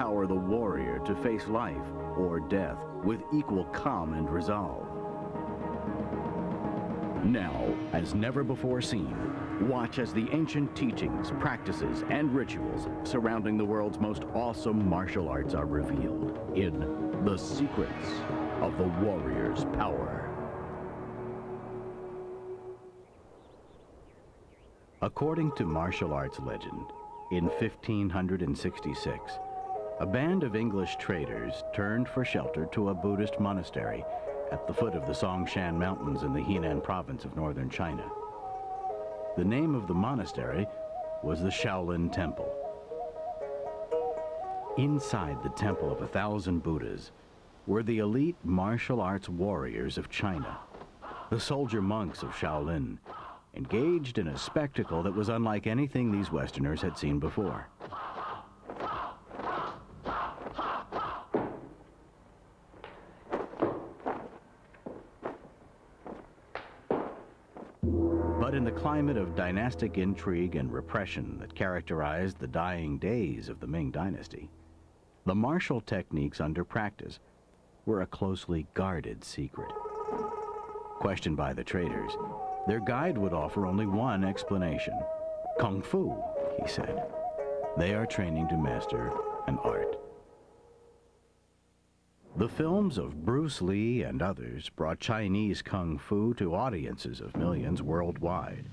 empower the warrior to face life or death with equal calm and resolve. Now, as never before seen, watch as the ancient teachings, practices, and rituals surrounding the world's most awesome martial arts are revealed in The Secrets of the Warrior's Power. According to martial arts legend, in 1566, a band of English traders turned for shelter to a Buddhist monastery at the foot of the Songshan Mountains in the Henan province of northern China. The name of the monastery was the Shaolin Temple. Inside the Temple of 1,000 Buddhas were the elite martial arts warriors of China, the soldier monks of Shaolin, engaged in a spectacle that was unlike anything these Westerners had seen before. But in the climate of dynastic intrigue and repression that characterized the dying days of the Ming Dynasty, the martial techniques under practice were a closely guarded secret. Questioned by the traders, their guide would offer only one explanation. Kung Fu, he said. They are training to master an art. The films of Bruce Lee and others brought Chinese Kung Fu to audiences of millions worldwide.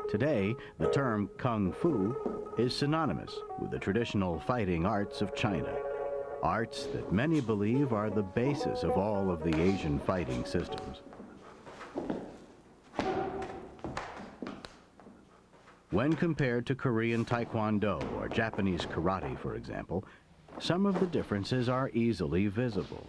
Today, the term Kung Fu is synonymous with the traditional fighting arts of China, arts that many believe are the basis of all of the Asian fighting systems. When compared to Korean Taekwondo or Japanese karate, for example, some of the differences are easily visible.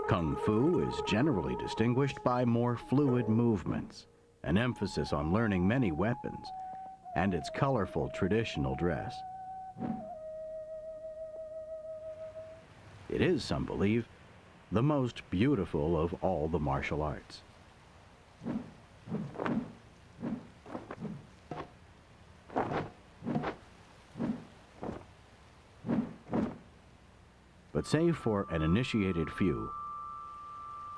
Kung Fu is generally distinguished by more fluid movements, an emphasis on learning many weapons, and its colorful traditional dress. It is, some believe, the most beautiful of all the martial arts. But save for an initiated few,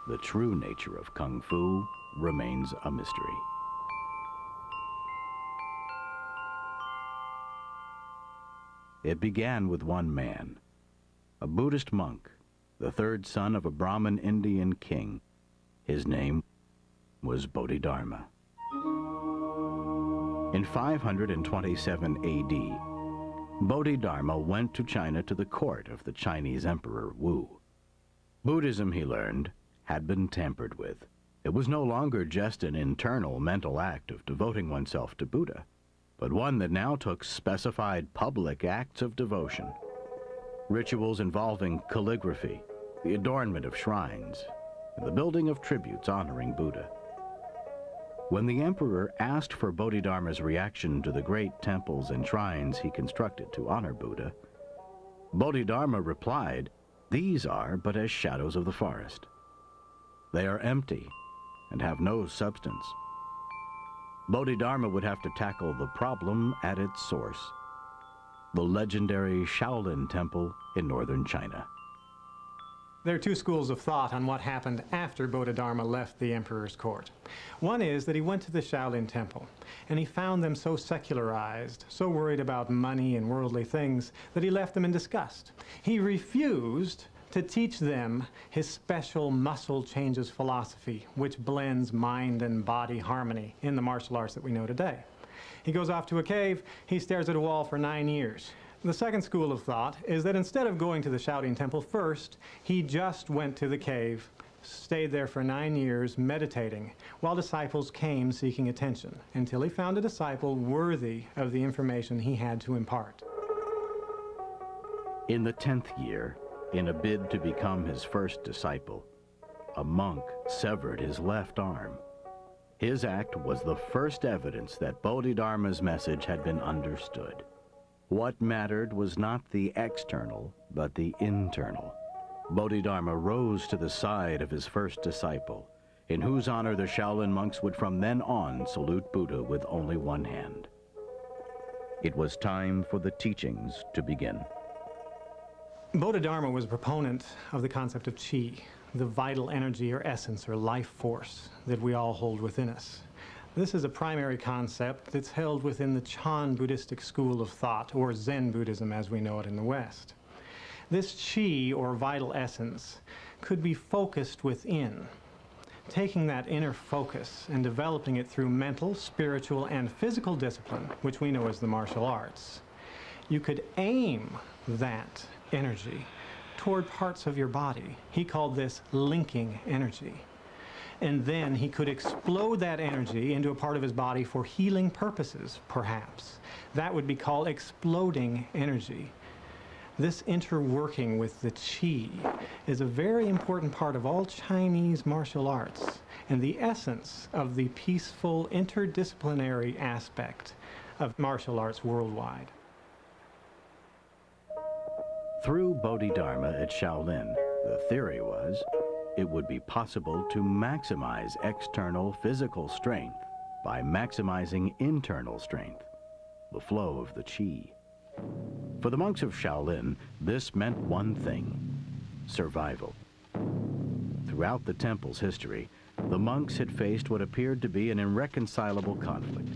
the true nature of Kung Fu remains a mystery. It began with one man, a Buddhist monk, the third son of a Brahmin Indian king. His name was Bodhidharma. In 527 A.D., Bodhidharma went to China to the court of the Chinese Emperor Wu. Buddhism, he learned, had been tampered with. It was no longer just an internal mental act of devoting oneself to Buddha, but one that now took specified public acts of devotion. Rituals involving calligraphy, the adornment of shrines, and the building of tributes honoring Buddha. When the emperor asked for Bodhidharma's reaction to the great temples and shrines he constructed to honor Buddha, Bodhidharma replied, "These are but as shadows of the forest. They are empty and have no substance." Bodhidharma would have to tackle the problem at its source, the legendary Shaolin Temple in northern China. There are two schools of thought on what happened after Bodhidharma left the emperor's court. One is that he went to the Shaolin Temple, and he found them so secularized, so worried about money and worldly things, that he left them in disgust. He refused to teach them his special muscle changes philosophy, which blends mind and body harmony in the martial arts that we know today. He goes off to a cave, he stares at a wall for 9 years. The second school of thought is that instead of going to the Shaolin Temple first, he just went to the cave, stayed there for 9 years meditating, while disciples came seeking attention, until he found a disciple worthy of the information he had to impart. In the 10th year, in a bid to become his first disciple, a monk severed his left arm. His act was the first evidence that Bodhidharma's message had been understood. What mattered was not the external, but the internal. Bodhidharma rose to the side of his first disciple, in whose honor the Shaolin monks would from then on salute Buddha with only one hand. It was time for the teachings to begin. Bodhidharma was a proponent of the concept of qi, the vital energy or essence or life force that we all hold within us. This is a primary concept that's held within the Chan Buddhistic school of thought, or Zen Buddhism as we know it in the West. This qi, or vital essence, could be focused within, taking that inner focus and developing it through mental, spiritual, and physical discipline, which we know as the martial arts. You could aim that energy toward parts of your body. He called this linking energy. And then he could explode that energy into a part of his body for healing purposes, perhaps. That would be called exploding energy. This interworking with the qi is a very important part of all Chinese martial arts and the essence of the peaceful interdisciplinary aspect of martial arts worldwide. Through Bodhidharma at Shaolin, the theory was it would be possible to maximize external physical strength by maximizing internal strength, the flow of the qi. For the monks of Shaolin, this meant one thing: survival. Throughout the temple's history, the monks had faced what appeared to be an irreconcilable conflict.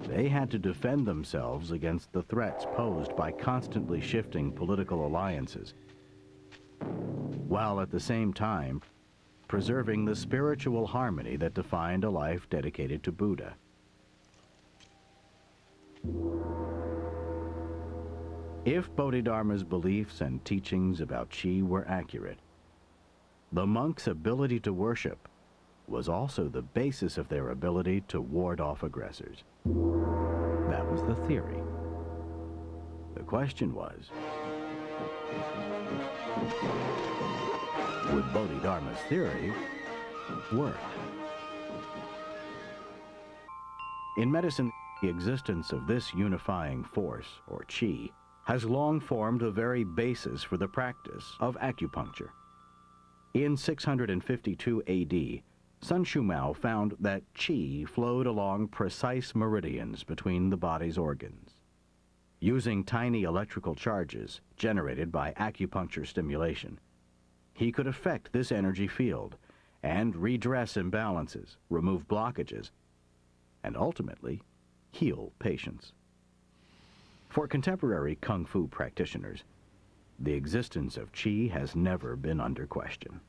They had to defend themselves against the threats posed by constantly shifting political alliances, while at the same time preserving the spiritual harmony that defined a life dedicated to Buddha. If Bodhidharma's beliefs and teachings about qi were accurate, the monks' ability to worship was also the basis of their ability to ward off aggressors. That was the theory. The question was, would Bodhidharma's theory work? In medicine, the existence of this unifying force, or qi, has long formed the very basis for the practice of acupuncture. In 652 AD, Sun Shumao found that qi flowed along precise meridians between the body's organs. Using tiny electrical charges generated by acupuncture stimulation, he could affect this energy field and redress imbalances, remove blockages, and ultimately heal patients. For contemporary Kung Fu practitioners, the existence of qi has never been under question.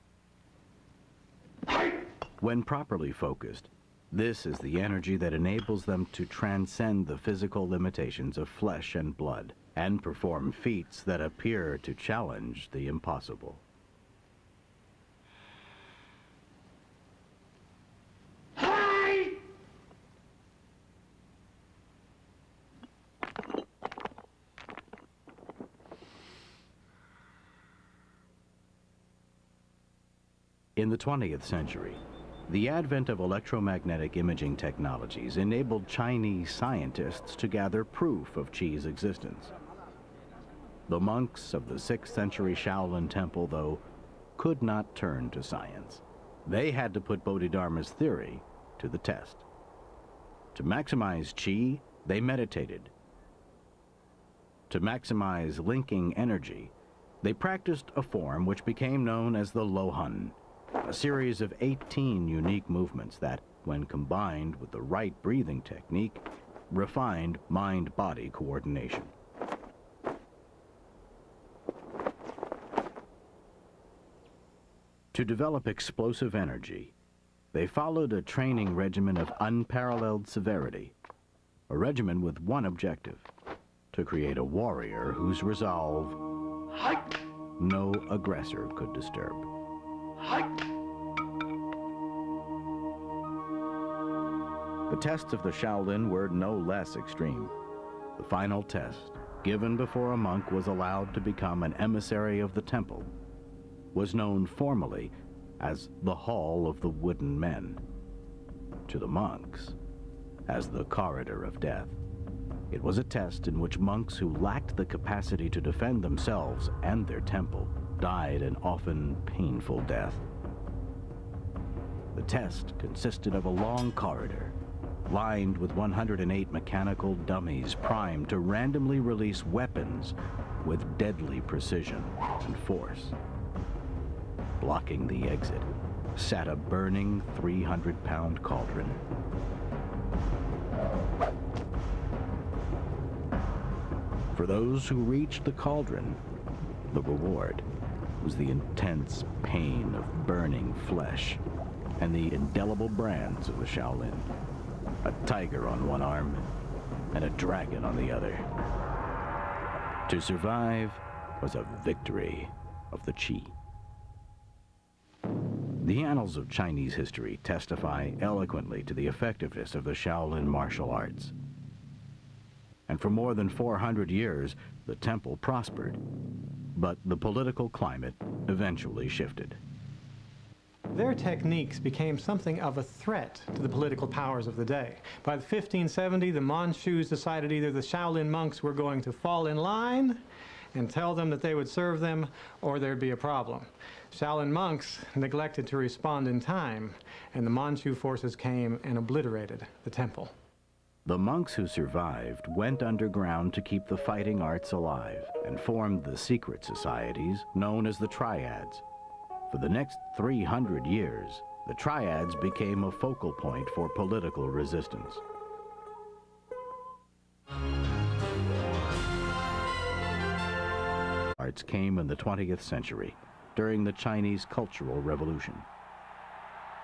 When properly focused, this is the energy that enables them to transcend the physical limitations of flesh and blood and perform feats that appear to challenge the impossible. In the 20th century, the advent of electromagnetic imaging technologies enabled Chinese scientists to gather proof of qi's existence. The monks of the 6th century Shaolin Temple, though, could not turn to science. They had to put Bodhidharma's theory to the test. To maximize qi, they meditated. To maximize linking energy, they practiced a form which became known as the Lohan, a series of 18 unique movements that, when combined with the right breathing technique, refined mind-body coordination. To develop explosive energy, they followed a training regimen of unparalleled severity, a regimen with one objective: to create a warrior whose resolve no aggressor could disturb. The tests of the Shaolin were no less extreme. The final test given before a monk was allowed to become an emissary of the temple, was known formally as the Hall of the Wooden Men. To the monks, as the Corridor of Death. It was a test in which monks who lacked the capacity to defend themselves and their temple died an often painful death. The test consisted of a long corridor lined with 108 mechanical dummies primed to randomly release weapons with deadly precision and force. Blocking the exit sat a burning 300-pound cauldron. For those who reached the cauldron, the reward was the intense pain of burning flesh and the indelible brands of the Shaolin. A tiger on one arm and a dragon on the other. To survive was a victory of the Qi. The annals of Chinese history testify eloquently to the effectiveness of the Shaolin martial arts. And for more than 400 years, the temple prospered. But the political climate eventually shifted. Their techniques became something of a threat to the political powers of the day. By the 1570, the Manchus decided either the Shaolin monks were going to fall in line and tell them that they would serve them, or there'd be a problem. Shaolin monks neglected to respond in time, and the Manchu forces came and obliterated the temple. The monks who survived went underground to keep the fighting arts alive and formed the secret societies known as the Triads. For the next 300 years, the Triads became a focal point for political resistance. Arts came in the 20th century during the Chinese Cultural Revolution.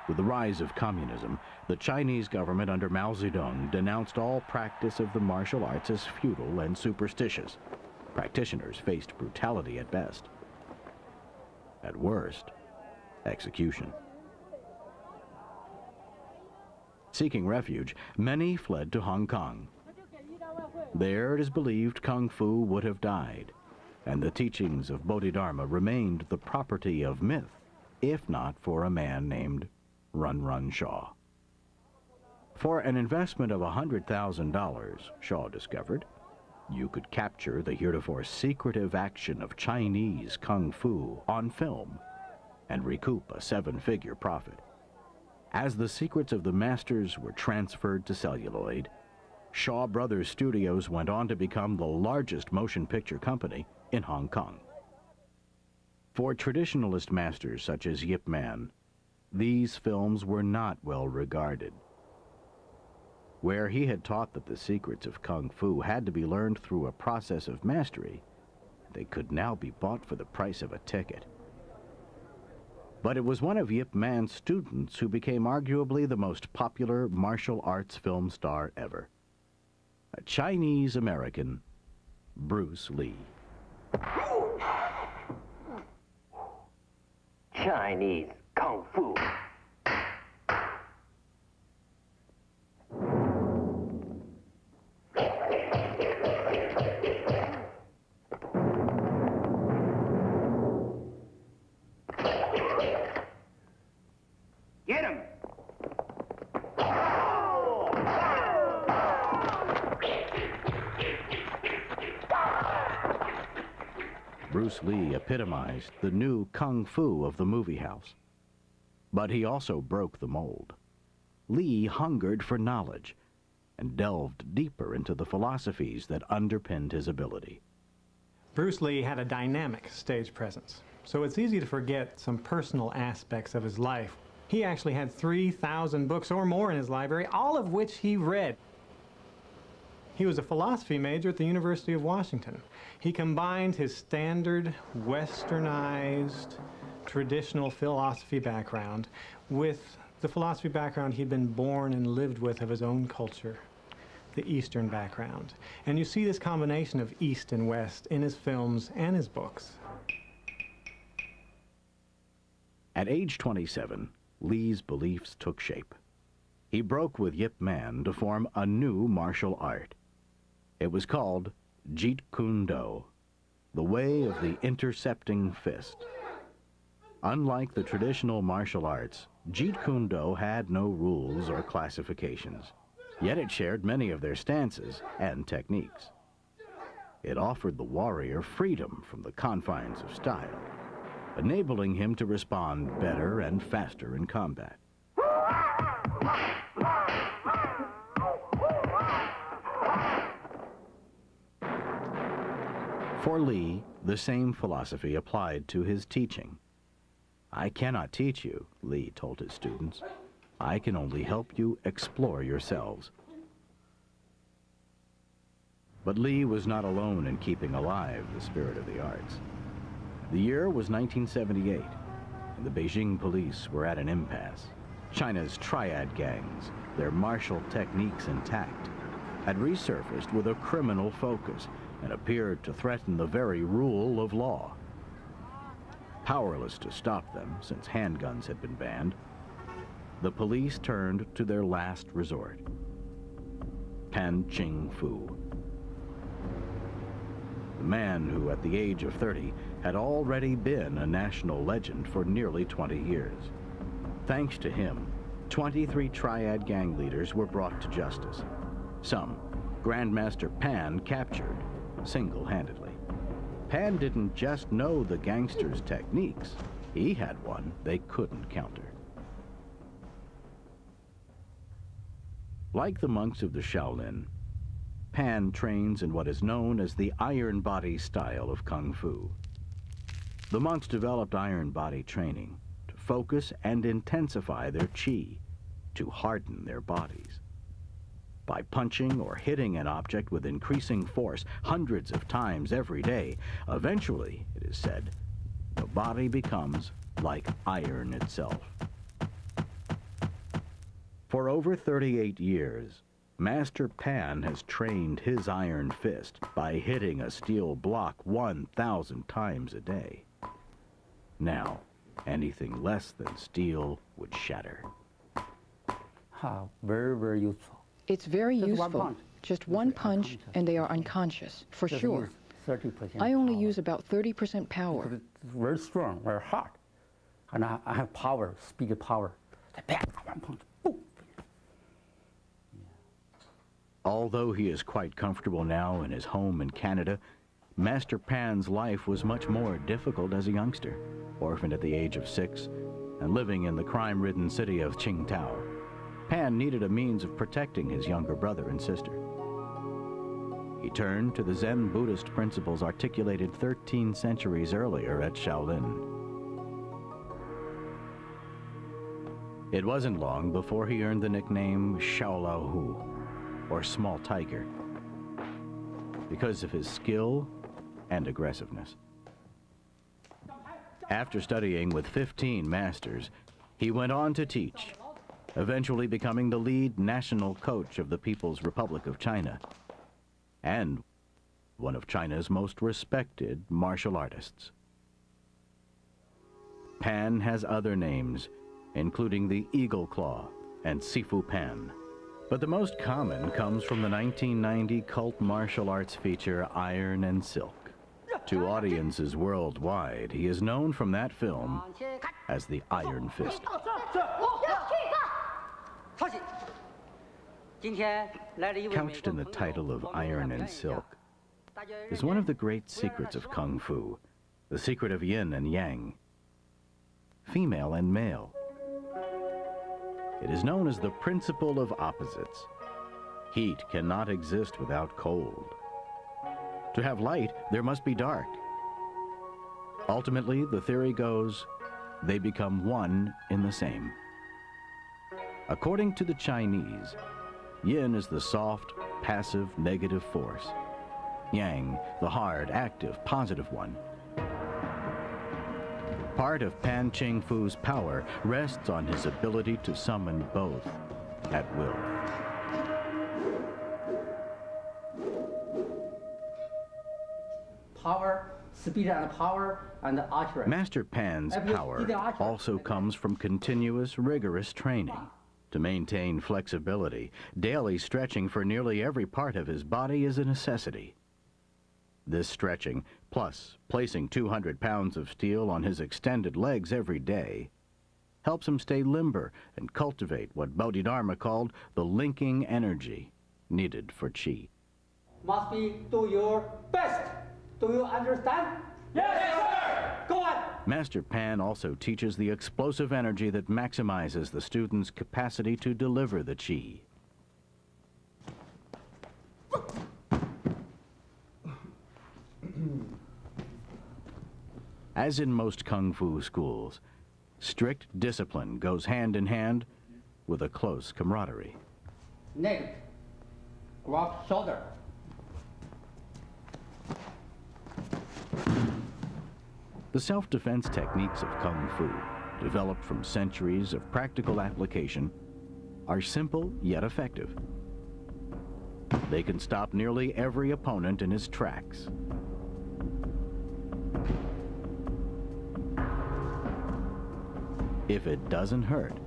With the rise of communism, the Chinese government under Mao Zedong denounced all practice of the martial arts as futile and superstitious. Practitioners faced brutality at best. At worst, execution. Seeking refuge, many fled to Hong Kong. There it is believed Kung Fu would have died, and the teachings of Bodhidharma remained the property of myth, if not for a man named Run Run Shaw. For an investment of $100,000, Shaw discovered, you could capture the heretofore secretive action of Chinese Kung Fu on film and recoup a seven-figure profit. As the secrets of the masters were transferred to celluloid, Shaw Brothers Studios went on to become the largest motion picture company in Hong Kong. For traditionalist masters such as Yip Man, these films were not well regarded. Where he had taught that the secrets of Kung Fu had to be learned through a process of mastery, they could now be bought for the price of a ticket. But it was one of Yip Man's students who became arguably the most popular martial arts film star ever. A Chinese-American, Bruce Lee. Chinese Kung Fu. Get him! Bruce Lee epitomized the new Kung Fu of the movie house. But he also broke the mold. Lee hungered for knowledge and delved deeper into the philosophies that underpinned his ability. Bruce Lee had a dynamic stage presence, so it's easy to forget some personal aspects of his life. He actually had 3,000 books or more in his library, all of which he read. He was a philosophy major at the University of Washington. He combined his standard, westernized, traditional philosophy background with the philosophy background he'd been born and lived with of his own culture, the Eastern background. And you see this combination of East and West in his films and his books. At age 27, Lee's beliefs took shape. He broke with Yip Man to form a new martial art. It was called Jeet Kune Do, the way of the intercepting fist. Unlike the traditional martial arts, Jeet Kune Do had no rules or classifications, yet it shared many of their stances and techniques. It offered the warrior freedom from the confines of style, enabling him to respond better and faster in combat. For Lee, the same philosophy applied to his teaching. "I cannot teach you," Lee told his students. "I can only help you explore yourselves." But Lee was not alone in keeping alive the spirit of the arts. The year was 1978, and the Beijing police were at an impasse. China's triad gangs, their martial techniques intact, had resurfaced with a criminal focus and appeared to threaten the very rule of law. Powerless to stop them, since handguns had been banned, the police turned to their last resort: Pan Ching Fu. The man who, at the age of 30, had already been a national legend for nearly 20 years. Thanks to him, 23 triad gang leaders were brought to justice. Some, Grandmaster Pan captured single-handedly. Pan didn't just know the gangsters' techniques. He had one they couldn't counter. Like the monks of the Shaolin, Pan trains in what is known as the iron body style of Kung Fu. The monks developed iron body training to focus and intensify their chi, to harden their bodies. By punching or hitting an object with increasing force hundreds of times every day, eventually, it is said, the body becomes like iron itself. For over 38 years, Master Pan has trained his iron fist by hitting a steel block 1,000 times a day. Now, anything less than steel would shatter. Very, very useful. It's very Just one useful. punch. Just one punch and they are unconscious, for Just sure. use 30% I only power. use about 30% power. Because it's very strong, very hard. And I have power, speed power. Bam, one punch, boom. Although he is quite comfortable now in his home in Canada, Master Pan's life was much more difficult as a youngster, orphaned at the age of 6 and living in the crime-ridden city of Qingdao. Pan needed a means of protecting his younger brother and sister. He turned to the Zen Buddhist principles articulated 13 centuries earlier at Shaolin. It wasn't long before he earned the nickname Shaolao Hu, or Small Tiger, because of his skill and aggressiveness. After studying with 15 masters, he went on to teach, eventually becoming the lead national coach of the People's Republic of China, and one of China's most respected martial artists. Pan has other names, including the Eagle Claw and Sifu Pan. But the most common comes from the 1990 cult martial arts feature Iron and Silk. To audiences worldwide, he is known from that film as the Iron Fist. Couched in the title of Iron and Silk is one of the great secrets of Kung Fu, the secret of yin and yang, female and male. It is known as the principle of opposites. Heat cannot exist without cold. To have light, there must be dark. Ultimately, the theory goes, they become one in the same. According to the Chinese, yin is the soft, passive, negative force. Yang, the hard, active, positive one. Part of Pan Ching Fu's power rests on his ability to summon both at will. Power, speed and power, and accuracy. Master Pan's power also comes from continuous, rigorous training. To maintain flexibility, daily stretching for nearly every part of his body is a necessity. This stretching, plus placing 200 pounds of steel on his extended legs every day, helps him stay limber and cultivate what Bodhidharma called the linking energy needed for Qi. Must be do your best. Do you understand? Yes, sir! Go on! Master Pan also teaches the explosive energy that maximizes the student's capacity to deliver the Qi. As in most Kung Fu schools, strict discipline goes hand in hand with a close camaraderie. Neck, grab shoulder. The self-defense techniques of Kung Fu, developed from centuries of practical application, are simple yet effective. They can stop nearly every opponent in his tracks. If it doesn't hurt,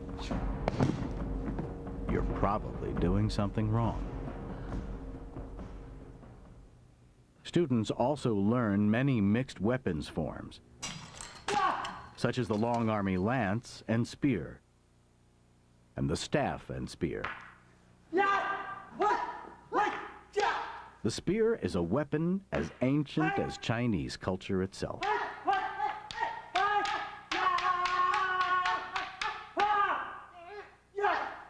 you're probably doing something wrong. Students also learn many mixed weapons forms, such as the long army lance and spear, and the staff and spear. The spear is a weapon as ancient as Chinese culture itself.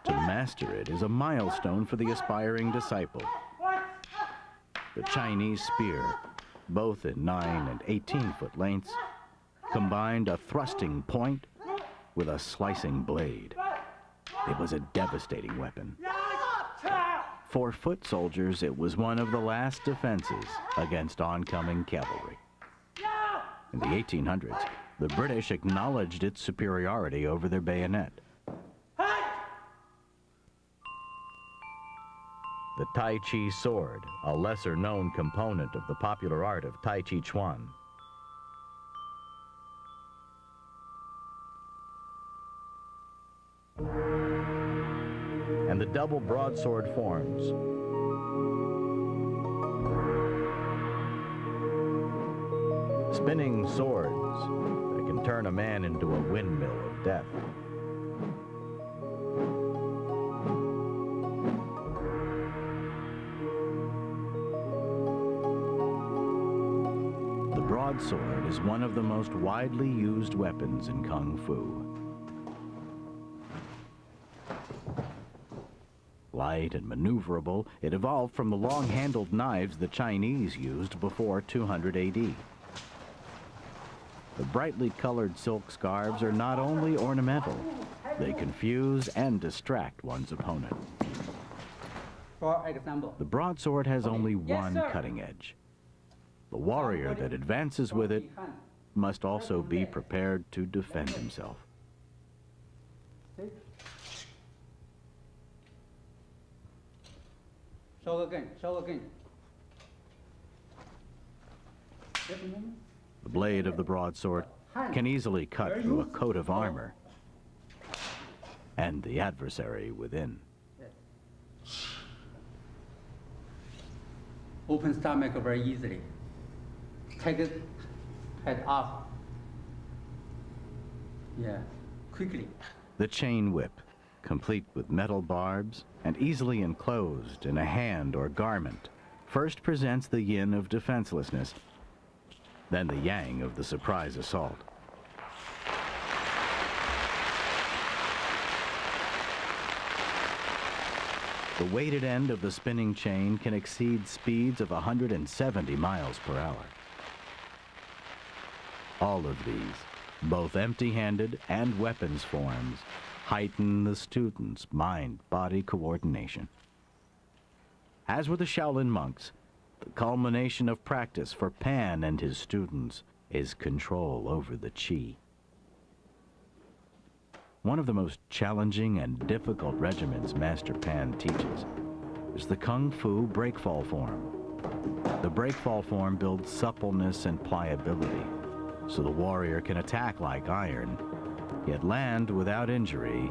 To master it is a milestone for the aspiring disciple. The Chinese spear, both in 9 and 18-foot lengths, combined a thrusting point with a slicing blade. It was a devastating weapon. For foot soldiers, it was one of the last defenses against oncoming cavalry. In the 1800s, the British acknowledged its superiority over their bayonet. The Tai Chi sword, a lesser-known component of the popular art of Tai Chi Chuan. And the double broadsword forms. Spinning swords that can turn a man into a windmill of death. The broadsword is one of the most widely used weapons in Kung Fu. Light and maneuverable, it evolved from the long-handled knives the Chinese used before 200 AD. The brightly colored silk scarves are not only ornamental, they confuse and distract one's opponent. For example, The broadsword has only one cutting edge. The warrior that advances with it must also be prepared to defend himself. show again, show again. The blade of the broadsword can easily cut through a coat of armor and the adversary within. Open stomach very easily. Take it head off. Yeah, quickly. The chain whip, complete with metal barbs and easily enclosed in a hand or garment, first presents the yin of defenselessness, then the yang of the surprise assault. The weighted end of the spinning chain can exceed speeds of 170 miles per hour. All of these, both empty-handed and weapons forms, heighten the student's mind-body coordination. As with the Shaolin monks, the culmination of practice for Pan and his students is control over the Qi. One of the most challenging and difficult regimens Master Pan teaches is the Kung Fu breakfall form. The breakfall form builds suppleness and pliability, so the warrior can attack like iron, yet land without injury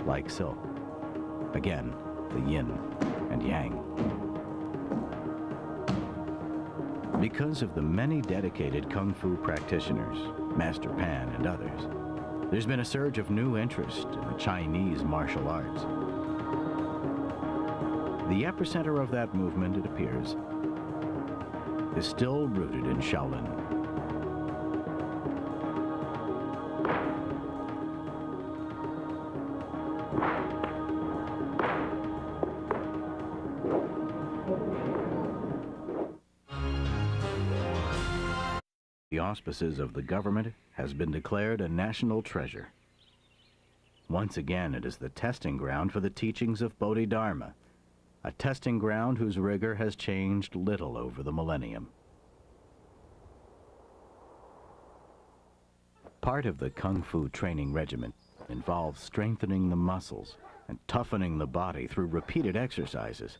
like silk. Again, the yin and yang. Because of the many dedicated Kung Fu practitioners, Master Pan and others, there's been a surge of new interest in the Chinese martial arts. The epicenter of that movement, it appears, is still rooted in Shaolin. The auspices of the government has been declared a national treasure. Once again, it is the testing ground for the teachings of Bodhidharma, a testing ground whose rigor has changed little over the millennium. Part of the Kung Fu training regimen involves strengthening the muscles and toughening the body through repeated exercises.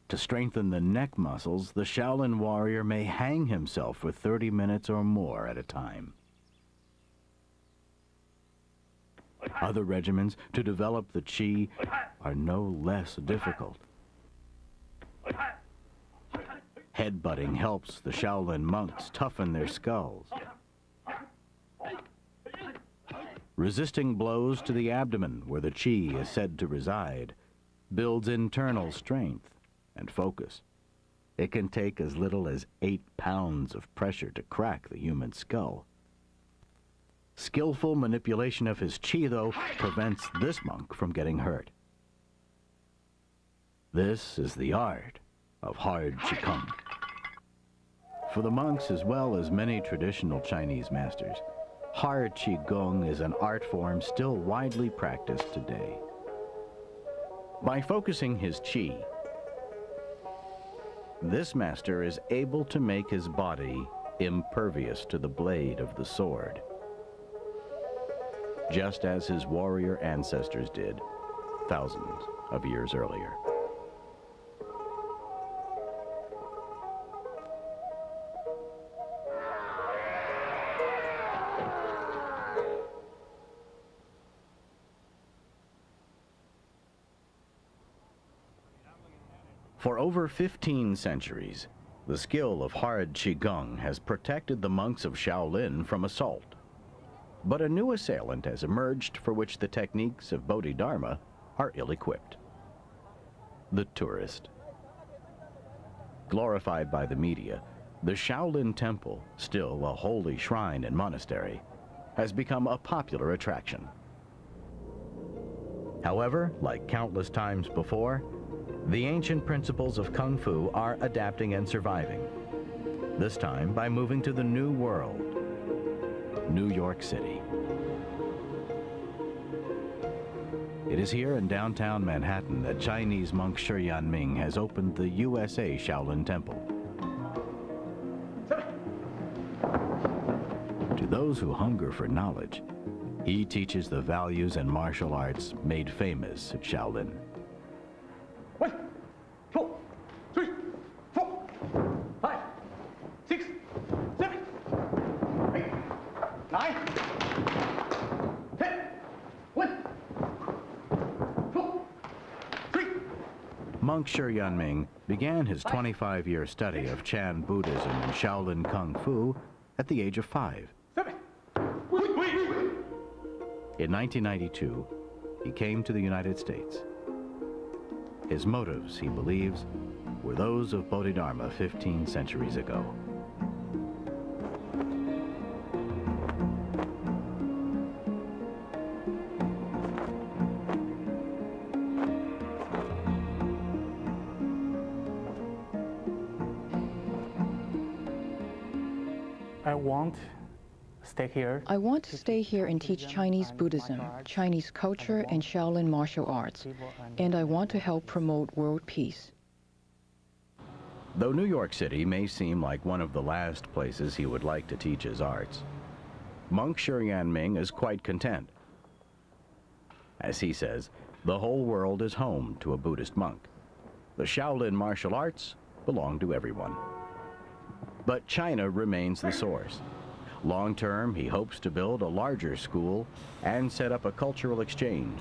To strengthen the neck muscles, the Shaolin warrior may hang himself for 30 minutes or more at a time. Other regimens to develop the qi are no less difficult. Headbutting helps the Shaolin monks toughen their skulls. Resisting blows to the abdomen, where the qi is said to reside, builds internal strength and focus. It can take as little as 8 pounds of pressure to crack the human skull. Skillful manipulation of his qi, though, prevents this monk from getting hurt. This is the art of hard qigong. For the monks, as well as many traditional Chinese masters, hard qigong is an art form still widely practiced today. By focusing his qi, this master is able to make his body impervious to the blade of the sword, just as his warrior ancestors did thousands of years earlier. For over 15 centuries, the skill of hard qigong has protected the monks of Shaolin from assault. But a new assailant has emerged for which the techniques of Bodhidharma are ill-equipped: the tourist. Glorified by the media, the Shaolin Temple, still a holy shrine and monastery, has become a popular attraction. However, like countless times before, the ancient principles of Kung Fu are adapting and surviving, this time by moving to the New World, New York City. It is here in downtown Manhattan that Chinese monk Shi Yanming has opened the USA Shaolin Temple. To those who hunger for knowledge, he teaches the values and martial arts made famous at Shaolin. 1, 2, 3, 4, 5, 6, 7, 8, 9, 10, 1, 2, 3. Monk Shi Yanming began his 25-year study of Chan Buddhism and Shaolin Kung Fu at the age of 5. 7. In 1992, he came to the United States. His motives, he believes, were those of Bodhidharma 15 centuries ago. I want to stay here and teach Chinese Buddhism, Chinese culture, and Shaolin martial arts. And I want to help promote world peace. Though New York City may seem like one of the last places he would like to teach his arts, monk Shi Yanming is quite content. As he says, the whole world is home to a Buddhist monk. The Shaolin martial arts belong to everyone. But China remains the source. Long term, he hopes to build a larger school and set up a cultural exchange